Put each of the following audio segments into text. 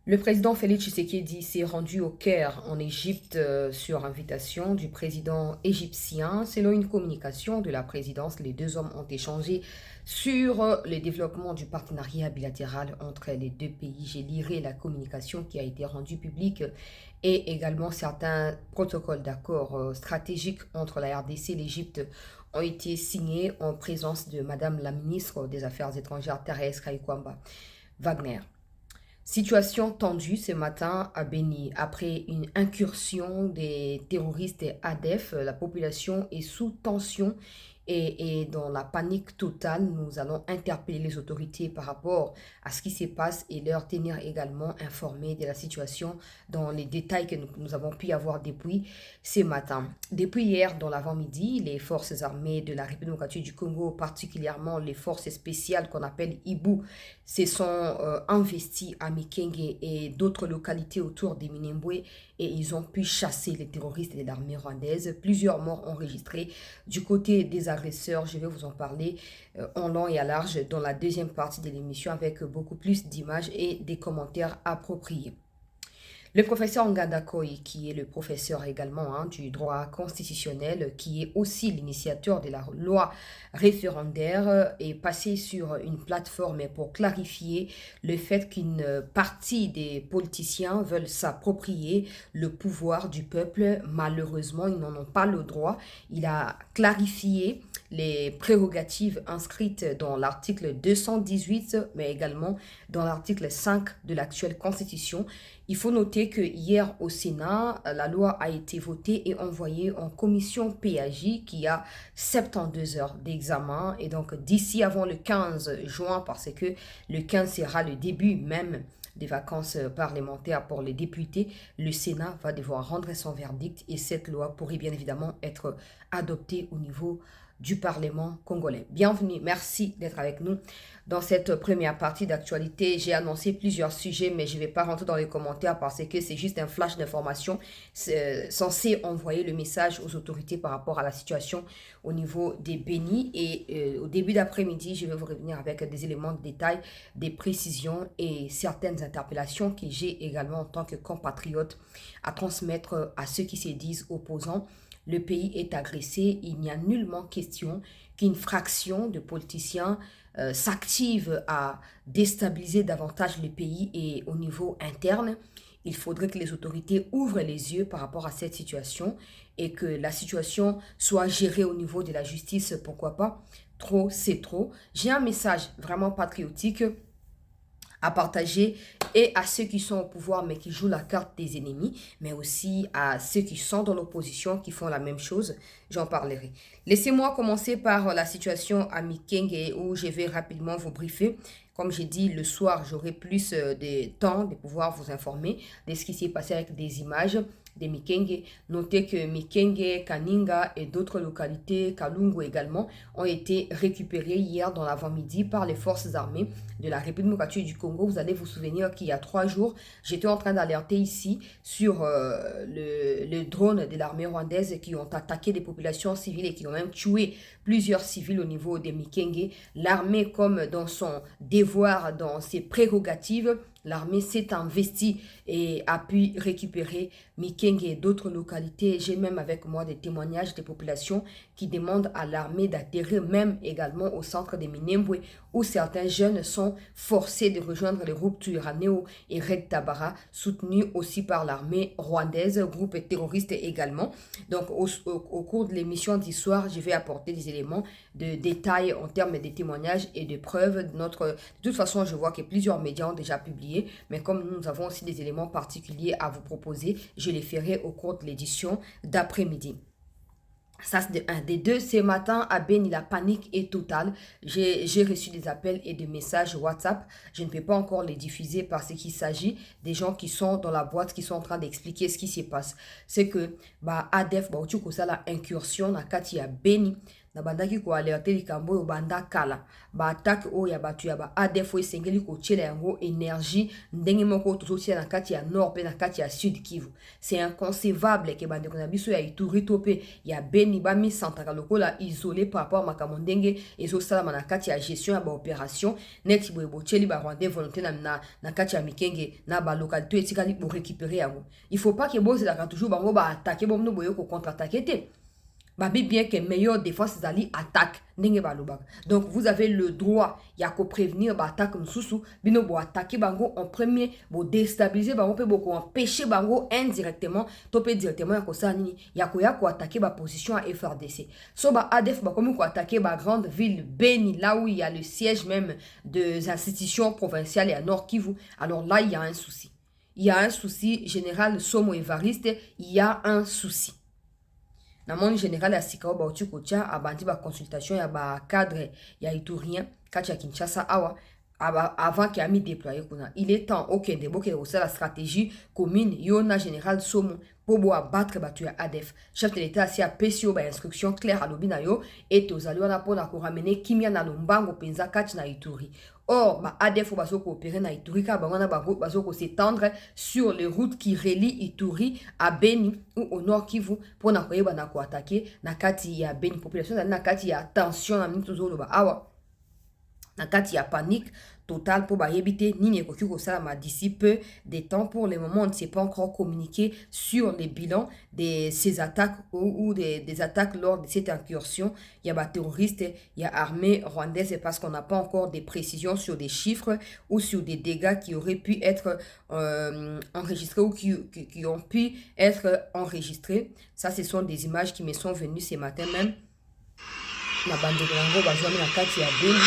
Le président Félix Tshisekedi s'est rendu au Caire, en Égypte, sur invitation du président égyptien. Selon une communication de la présidence, les deux hommes ont échangé sur le développement du partenariat bilatéral entre les deux pays. J'ai liré la communication qui a été rendue publique et également certains protocoles d'accord stratégiques entre la RDC et l'Égypte ont été signés en présence de Madame la ministre des Affaires étrangères, Thérèse Kaikwamba Wagner. Situation tendue ce matin à Beni. Après une incursion des terroristes et ADF, la population est sous tension et dans la panique totale. Nous allons interpeller les autorités par rapport à ce qui se passe et leur tenir également informés de la situation dans les détails que nous avons pu avoir depuis ce matin. Depuis hier, dans l'avant-midi, les forces armées de la République démocratique du Congo, particulièrement les forces spéciales qu'on appelle IBU, se sont investis à Mikenge et d'autres localités autour des Minembwe et ils ont pu chasser les terroristes de l'armée rwandaise. Plusieurs morts enregistrés du côté des agresseurs. Je vais vous en parler en long et à large dans la deuxième partie de l'émission avec beaucoup plus d'images et des commentaires appropriés. Le professeur Nganda Koy, qui est le professeur également du droit constitutionnel, qui est aussi l'initiateur de la loi référendaire, est passé sur une plateforme pour clarifier le fait qu'une partie des politiciens veulent s'approprier le pouvoir du peuple. Malheureusement, ils n'en ont pas le droit. Il a clarifié les prérogatives inscrites dans l'article 218, mais également dans l'article 5 de l'actuelle Constitution. Il faut noter que hier au Sénat, la loi a été votée et envoyée en commission PAJ qui a 72 heures d'examen. Et donc d'ici avant le 15 juin, parce que le 15 sera le début même des vacances parlementaires pour les députés, le Sénat va devoir rendre son verdict et cette loi pourrait bien évidemment être adoptée au niveau du Parlement congolais. Bienvenue, merci d'être avec nous dans cette première partie d'actualité. J'ai annoncé plusieurs sujets, mais je ne vais pas rentrer dans les commentaires parce que c'est juste un flash d'information censé envoyer le message aux autorités par rapport à la situation au niveau des Bénis. Et au début d'après-midi, je vais vous revenir avec des éléments de détail, des précisions et certaines interpellations que j'ai également en tant que compatriote à transmettre à ceux qui se disent opposants. Le pays est agressé, il n'y a nullement question qu'une fraction de politiciens s'active à déstabiliser davantage le pays et au niveau interne. Il faudrait que les autorités ouvrent les yeux par rapport à cette situation et que la situation soit gérée au niveau de la justice, pourquoi pas. Trop, c'est trop. J'ai un message vraiment patriotique à partager et à ceux qui sont au pouvoir mais qui jouent la carte des ennemis, mais aussi à ceux qui sont dans l'opposition qui font la même chose. J'en parlerai. Laissez-moi commencer par la situation à Mikenge où je vais rapidement vous briefer. Comme j'ai dit, le soir, j'aurai plus de temps de pouvoir vous informer de ce qui s'est passé avec des images de Mikenge. Notez que Mikenge, Kaninga et d'autres localités, Kalungu également, ont été récupérées hier dans l'avant-midi par les forces armées de la République démocratique du Congo. Vous allez vous souvenir qu'il y a 3 jours, j'étais en train d'alerter ici sur le drone de l'armée rwandaise qui ont attaqué des populations civiles et qui ont même tué plusieurs civils au niveau de Mikenge. L'armée, comme dans son devoir, dans ses prérogatives, l'armée s'est investie et a pu récupérer Mikenge et d'autres localités. J'ai même avec moi des témoignages des populations qui demandent à l'armée d'atterrir même également au centre de Minembwe où certains jeunes sont forcés de rejoindre le groupe Twirwaneho et Red Tabara, soutenus aussi par l'armée rwandaise, groupe terroriste également. Donc au cours de l'émission d'histoire, je vais apporter des éléments de détails en termes de témoignages et de preuves. De toute façon, je vois que plusieurs médias ont déjà publié, mais comme nous avons aussi des éléments particuliers à vous proposer, je les ferai au cours de l'édition d'après-midi. Ça, c'est de un. Des deux, ce matin, à Beni, la panique est totale. J'ai reçu des appels et des messages WhatsApp. Je ne peux pas encore les diffuser parce qu'il s'agit des gens qui sont dans la boîte, qui sont en train d'expliquer ce qui se passe. C'est que, ADF, ça la incursion, na kati ya Beni, na bandaki ko alerter likambo yo banda kala ba attaque o ya batu ya ba ADF esengeli ko tiela yango énergie ndenge moko tozotia na kati ya nord pe na kati ya sud Kivu. C'est inconcevable que bandeko na biso ya Ituri to pe ya Beni ba mi santaka lokola isolé par rapport à makambo ndenge ezosalama na kati ya gestion ya ba opération neti boye botieli ba Rwandais volonté na kati ya Mikenge na ba localité etikali pour récupérer yango. Il faut pas que bozelaka toujours bango ba attaquer bomno boye ko contre-attaquer te. Babi bien que meilleure défense zali attaque ndenge balobaka. Donc vous avez le droit ya ko prévenir ba attaque msusu bino bo attaquer bango en premier, bo déstabiliser bango pe bo ko empêcher bango indirectement to pe directement ya ko sa nini ya ko attaquer ba position à FRDC. So ba ADF ba comme ko attaquer ba grande ville Beni là où il y a le siège même des institutions provinciales et à Nord Kivu. Alors là il y a un souci. Il y a un souci, général Somo Evariste, il y a un souci. Na moni général ya Sikao Bauti Kocha abandi ba consultation ya ba cadre ya Iturien kati ya Kinshasa awa avant qu'il a mis déployé kuna. Il est temps OK de boke aussi la stratégie commune yona général Somo pour bo abattre batu ya ADF. Chef de l'état si a PCO ba instruction claire à lobina yo et tozali wana pona ko ramener kimia na lombango penza kati na Ituri. Or, bah, ADF baso coopérer na Ituri ka bangana baso ko s'étendre sur les routes qui relient Ituri à Beni ou au nord Kivu pour na koyeba na ko attaquer na kati ya Beni population na kati ya tension na minute zolo ba awa na kati ya panique totale pour éviter ni ekoki ko sala d'ici peu de temps. Pour le moment on ne sait pas encore communiquer sur les bilans de ces attaques ou des attaques lors de cette incursion. Il y a des terroristes, il y a armée rwandaise parce qu'on n'a pas encore des précisions sur des chiffres ou sur des dégâts qui auraient pu être enregistrés ou qui ont pu être enregistrés. Ça, ce sont des images qui me sont venues ce matin même. Na bande de lango bazwami na kati ya Beni.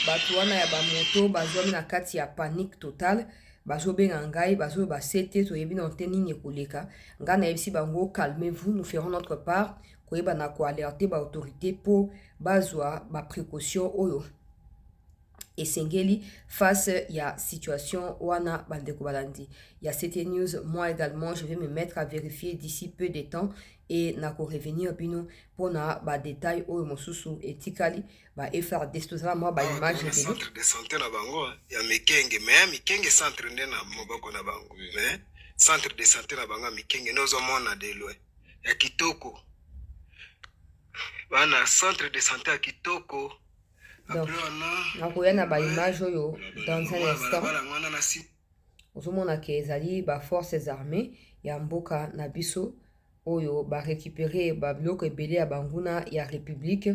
Batu wana ya bamoto bazwami na kati ya panique totale. Bazobenga ngai bazo basete toyebi na te nini ekoleka nga na yebisi bango calmez-vous, nous ferons notre part koyeba na ko alerter ba autorité pour bazwa ba précaution oyo esengeli face ya situation wana bandeko balandi ya CT News. Moi également je vais me mettre à vérifier d'ici peu de temps et na ko revenir bino pour na ba détail oyo mosusu etikali ba FRDC tozala moi ba image de centre de santé na bango ya Mikenge mais Mikenge centre nde na mobako na bango mais centre de santé na bango Mikenge nozo mona de loin ya kitoko bana centre de santé ya kitoko. Donc nakoya na ba image oyo dans un instant ozomona ke ezali ba forces armées ya mboka na biso oyo ba récupérer ba biloko ebele ya banguna ya république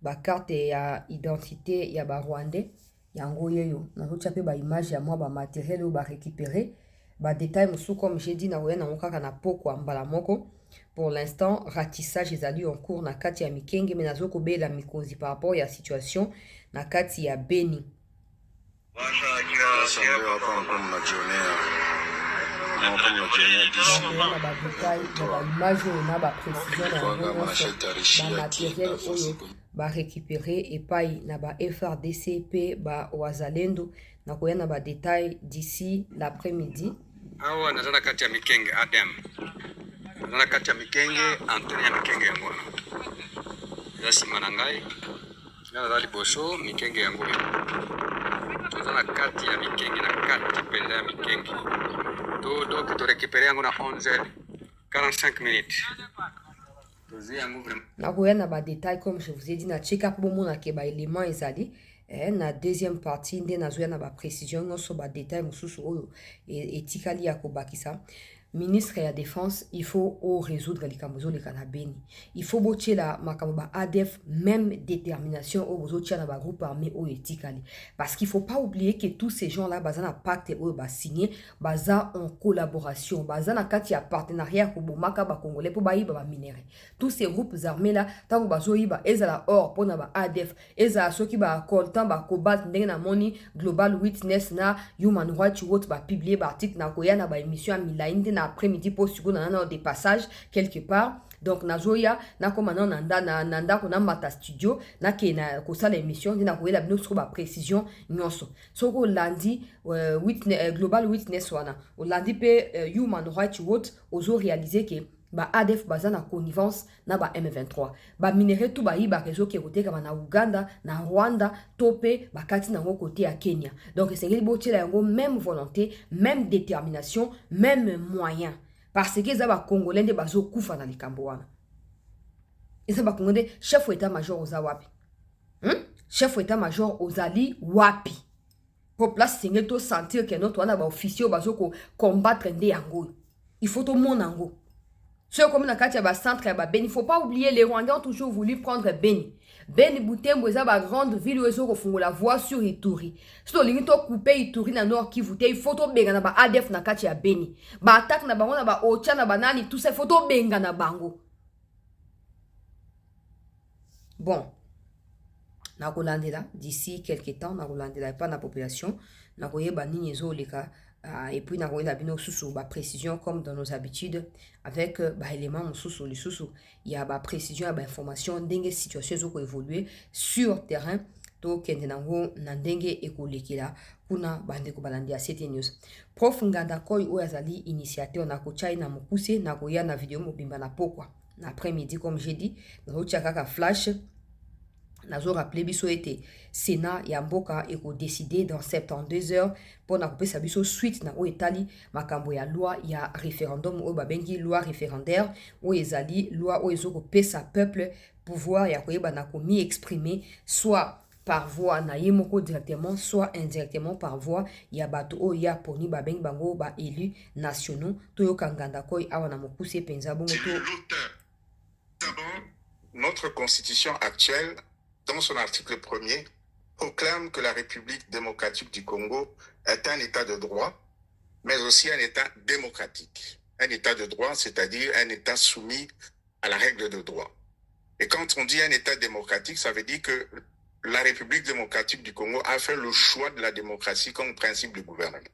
ba carte ya identité ya ba rwandais yango yeyo nazotia pe ba image ya moi ba matériel oyo ba récupérer ba détail mosusu comme j'ai dit nakoya nango kaka na poko mbala moko. Pour l'instant, ratissage ezali en cours na kati ya Mikenge mais nazo kobela mikozi par rapport ya situation na kati ya Beni. Ba récupérer epai na ba FRDC pe ba wazalendo na koya na ba détail d'ici l'après-midi. Awa nazana kati ya Mikenge Adam. Nazana kati ya Mikenge Anthony ya Mikenge yango. Ya simana ngai. Ya dali bosho Mikenge yango. Nazana kati ya Mikenge na kati pele ya Mikenge. To récupérer yango na 11h45 minutes. Na koya na ba détail comme je vous ai dit na check-up bomona ke ba élément ezali. Na deuxième partie nde nazoya na ba précision nyonso ba détail mosusu oyo etikali ya kobakisa. Ministre ya défense, il faut résoudre les kambozo les kanabeni. Il faut botier la makamba ADF même détermination au bozo tia na ba groupe armé au etikali. Parce qu'il faut pas oublier que tous ces gens-là baza na pacte au ba signé, baza en collaboration, baza na kati ya partenariat ko bomaka ba congolais pour ba yiba ba minéraux. Tous ces groupes armés là, tant bazo yiba ezala or pour na ba ADF, ezala soki ba coltan ba cobalt ndenge na moni Global Witness na Human Rights Watch ba publier ba article na koya na ba émission à Milainde après-midi pour sugo na des passages quelque part donc nazoya nakoma na nanda ko na mata studio na ke na ko sala émission na ko la bino sur ba précision nyonso soko lundi witness global witness wana o lundi pe human rights watch ozo réaliser que ba ADF baza na connivence na ba M23 ba minere tout ba iba réseau qui côté kama na Uganda na Rwanda topé ba kati na côté ya Kenya donc c'est ngeli botela yango même volonté même détermination même moyen parce que za ba congolais nde bazo kufa na likambo wana eza ba congolais chef état major oza wapi chef état major ozali wapi pour place c'est ngeli to sentir que notre wana ba officier bazo ko combattre nde yango il faut tout monde yango. Ceux comme dans le centre, il ne faut pas oublier, les Rwandais ont toujours voulu prendre Beni. Beni Butembo, c'est la grande ville où ils ont la voie sur Ituri. Si vous avez coupé Ituri dans le nord Kivu, il faut que vous ayez ADF na katia Beni. Ba attaque na bango na ba Ocha na banani, tout ça, il faut que vous ayez na bango. Bon, na Rolandela, d'ici quelques temps, na Rolandela, pas la population, na Roye Bani Yezo Leka. Et puis, nous avons sous précision comme dans nos habitudes avec éléments sous les sous il y a précision information dingue situation qui évoluer sur terrain donc nango nandenge ekolekela kuna bande ko balandi a cette news prof nganda koy o azali initiateur na ko chai na mokuse na ko ya na vidéo mobimba na pokwa na après-midi comme j'ai dit na kaka flash nazo rappelé biso été Sénat ya mboka eko décider dans 72 heures pour na kopesa biso suite na o etali makambo ya loi ya référendum o babengi loi référendaire o ezali loi o ezoko pesa peuple pouvoir ya koyeba na komi exprimer soit par voix na yemoko directement soit indirectement par voix ya bato o ya poni babengi bango ba élus nationaux to yo kanganda koy awa na mokuse penza bongo to d'abord notre constitution actuelle dans son article 1er, proclame que la République démocratique du Congo est un État de droit, mais aussi un État démocratique. Un État de droit, c'est-à-dire un État soumis à la règle de droit. Et quand on dit un État démocratique, ça veut dire que la République démocratique du Congo a fait le choix de la démocratie comme principe de gouvernement.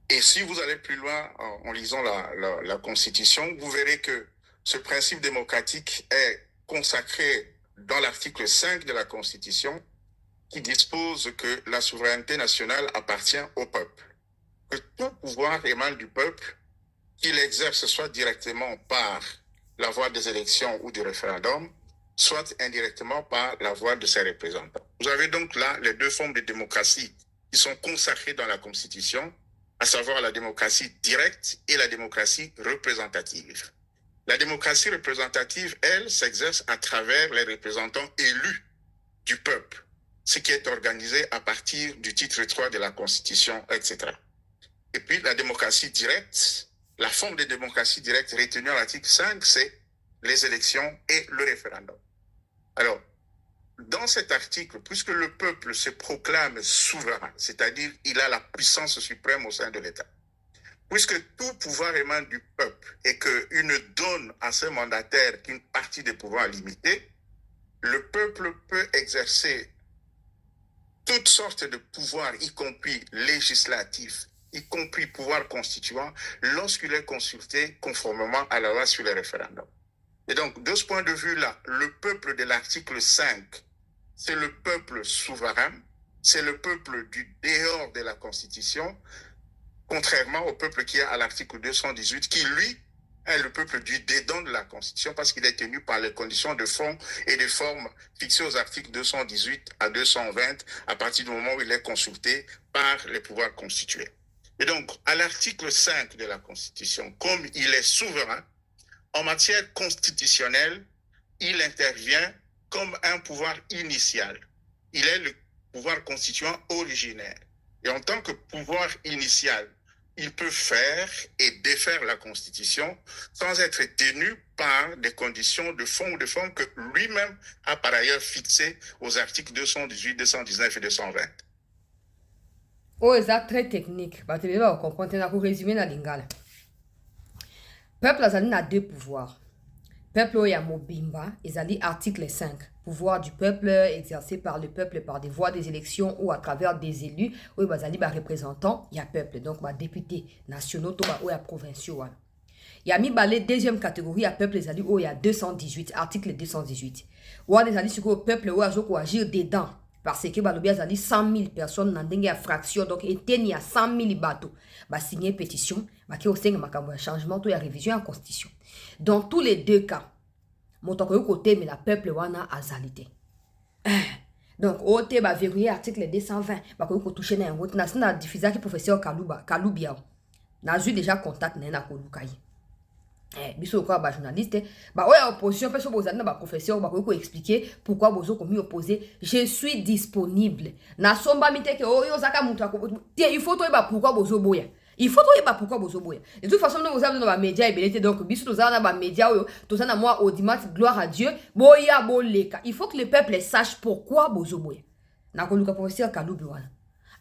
Et si vous allez plus loin en lisant la Constitution, vous verrez que ce principe démocratique est consacré dans l'article 5 de la Constitution, qui dispose que la souveraineté nationale appartient au peuple, que tout pouvoir émane du peuple, qu'il exerce soit directement par la voie des élections ou du référendum, soit indirectement par la voie de ses représentants. Vous avez donc là les deux formes de démocratie qui sont consacrées dans la Constitution, à savoir la démocratie directe et la démocratie représentative. La démocratie représentative, elle, s'exerce à travers les représentants élus du peuple, ce qui est organisé à partir du titre 3 de la Constitution, etc. Et puis la démocratie directe, la forme de démocratie directe retenue à l'article 5, c'est les élections et le référendum. Alors, dans cet article, puisque le peuple se proclame souverain, c'est-à-dire il a la puissance suprême au sein de l'État, puisque tout pouvoir émane du peuple et qu'il ne donne à ses mandataires qu'une partie des pouvoirs limités, le peuple peut exercer toutes sortes de pouvoirs, y compris législatifs, y compris pouvoir constituant, lorsqu'il est consulté conformément à la loi sur les référendums. Et donc, de ce point de vue-là, le peuple de l'article 5, c'est le peuple souverain, c'est le peuple du dehors de la Constitution, contrairement au peuple qui est à l'article 218, qui, lui, est le peuple du dedans de la Constitution parce qu'il est tenu par les conditions de fond et de forme fixées aux articles 218 à 220 à partir du moment où il est consulté par les pouvoirs constitués. Et donc, à l'article 5 de la Constitution, comme il est souverain, en matière constitutionnelle, il intervient comme un pouvoir initial. Il est le pouvoir constituant originaire. Et en tant que pouvoir initial, il peut faire et défaire la Constitution sans être tenu par des conditions de fond ou de forme que lui-même a par ailleurs fixées aux articles 218, 219 et 220. Oh, c'est très technique. Bah, tu vas comprendre, pour résumer la lingala. Peuple a deux pouvoirs. Peuple ya mobimba, ezali article 5. Pouvoir du peuple exercé par le peuple par des voies des élections ou à travers des élus ou bazali ba représentants, ya peuple donc ba députés nationaux to ba ou ya provinciaux. Il y a mis balé deuxième catégorie à peuple les alliés où il y a 218, article 218. Ou les alliés sur le peuple où il agir dedans. Parce que Balobia a dit 100 000 personnes dans une fraction. Donc, il y a 100 000 bateaux. Bah, signer pétition. Bah, qui au sein de changement, tout y a révision en constitution. Dans tous les deux cas, mon côté, mais la peuple wana a zalité. Donc, au thé, bah, verrouiller article 220. Bah, qu'on touche dans un route. N'a diffusé que professeur Kalubia. N'a eu déjà contact n'a Kolukai. Biso quoi ba journaliste ba ouais opposition parce que vous avez ba professeur ba ko expliquer pourquoi bozo komi opposé je suis disponible na somba mite ke o yo zaka mutu il faut toi ba pourquoi bozo boya il faut toi ba pourquoi bozo boya de toute façon nous avons dans ba média et donc biso nous avons ba média yo to ça na moi audimat gloire à Dieu boya boleka il faut que le peuple sache pourquoi bozo boya na ko luka professeur Kalubi wana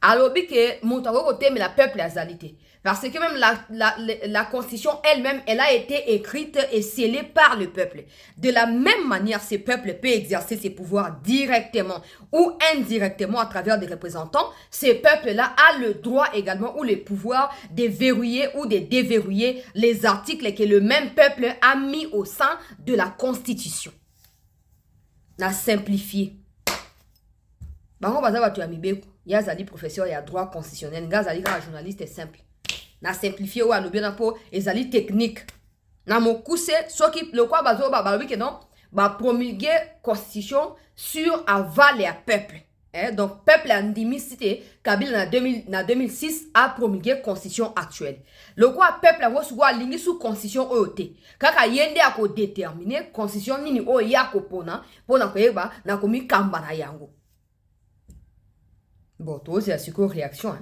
alors que mutu ko mais la peuple azalité. Parce que même la constitution elle-même, elle a été écrite et scellée par le peuple. De la même manière, ce peuple peut exercer ses pouvoirs directement ou indirectement à travers des représentants. Ce peuple-là a le droit également ou le pouvoir de verrouiller ou de déverrouiller les articles que le même peuple a mis au sein de la constitution. La simplifier. Bango baza tu amibeko. Ya zali professeur ya droit constitutionnel. Nga zali ka journaliste simple. Na simplifié ou alobi na po ezali technique na mokuse soki le quoi bazo ba balobi que non ba promulguer constitution sur aval et à peuple donc peuple andimicité Kabila na 2006 a promulgué constitution actuelle le quoi peuple a reçu lingi sous constitution OT kaka yende a ko déterminer constitution nini o ya ko pona ko yeba na komi kamba na yango bon to c'est la réaction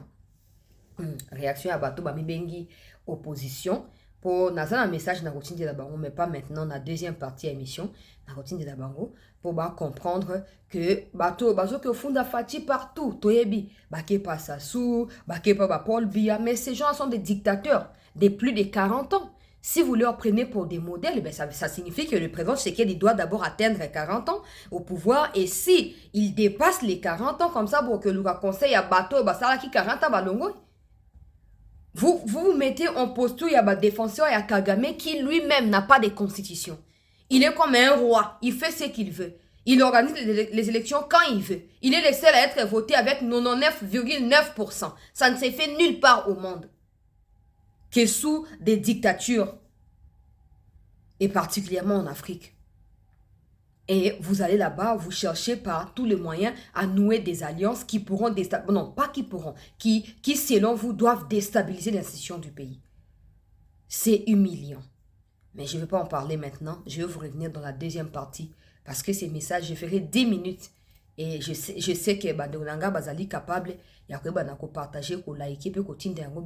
réaction à bateau bami bengi opposition pour naza un message na routine de la bango mais pas maintenant na deuxième partie émission na routine de la bango pour ba comprendre que bateau bazo que funda fati partout toyebi ba ke pas Sassou ba ke pas ba Paul Biya mais ces gens sont des dictateurs de plus de 40 ans. Si vous leur prenez pour des modèles, ben ça signifie que le président Tshisekedi doit d'abord atteindre 40 ans au pouvoir. Et si il dépasse les 40 ans comme ça, pour que le conseil à bateau, bah ça là qui 40 ans, bah longo. Vous mettez en posture, il y a un défenseur, il y a Kagame qui lui-même n'a pas de constitution. Il est comme un roi, il fait ce qu'il veut. Il organise les élections quand il veut. Il est le seul à être voté avec 99,9%. Ça ne s'est fait nulle part au monde que sous des dictatures, et particulièrement en Afrique. Et vous allez là-bas, vous cherchez par tous les moyens à nouer des alliances qui pourront déstabiliser, non pas qui pourront, qui selon vous doivent déstabiliser l'institution du pays. C'est humiliant. Mais je ne vais pas en parler maintenant, je vais vous revenir dans la deuxième partie, parce que ces messages, je ferai 10 minutes, et je sais que Badolanga Bazali capable, il y a que partager, que liker, que continuer un gros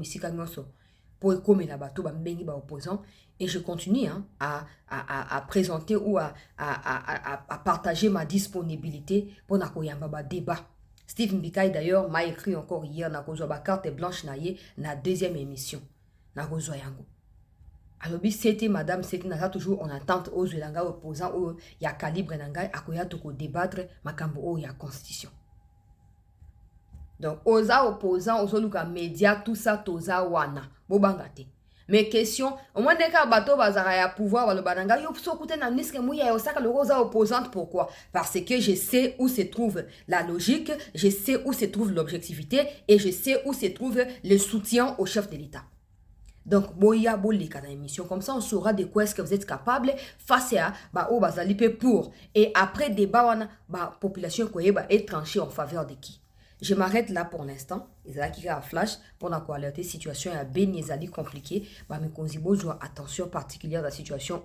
pour comme la bateau bengi ba opposant et je continue à présenter ou à partager ma disponibilité pour na koyamba ba débat. Steve Mbikai d'ailleurs m'a écrit encore hier na kozwa ba carte blanche naie na deuxième émission na kozwa yango. Alors c'était madame c'était na toujours en attente aux zelanga opposants ou ya calibre nanga akoya to ko débattre makambo o ya constitution. Donc, aux opposants, aux autres médias, tout ça, toza wana. Bobangate. Mes questions, au moins des cas, bateau, bazara ya pouvoir, le bananga, yo, so koute na niske mouya, yo, saka, le rosa opposante, pourquoi? Parce que je sais où se trouve la logique, je sais où se trouve l'objectivité, et je sais où se trouve le soutien au chef de l'État. Donc, boya, bolika, dans l'émission, comme ça, on saura de quoi est-ce que vous êtes capable face à, au bazalipe pour. Et après débat, wana, population, koye, est tranchée en faveur de qui? Je m'arrête là pour l'instant. Ils ont un flash pour la qualité situation est bien compliquée. Mais konzibo joue attention particulière à la situation.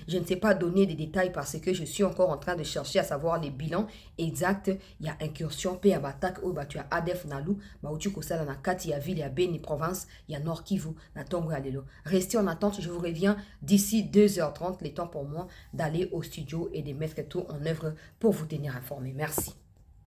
Je ne sais pas donner des détails parce que je suis encore en train de chercher à savoir les bilans exacts. Il y a incursion, paix à attaque, tu as ADF Nalou, tu kosala na kati ya ville, il y a Beni province, il y a Nord Kivu, na Tongo Alelo. Restez en attente, je vous reviens d'ici 2h30, le temps pour moi d'aller au studio et de mettre tout en œuvre pour vous tenir informé. Merci.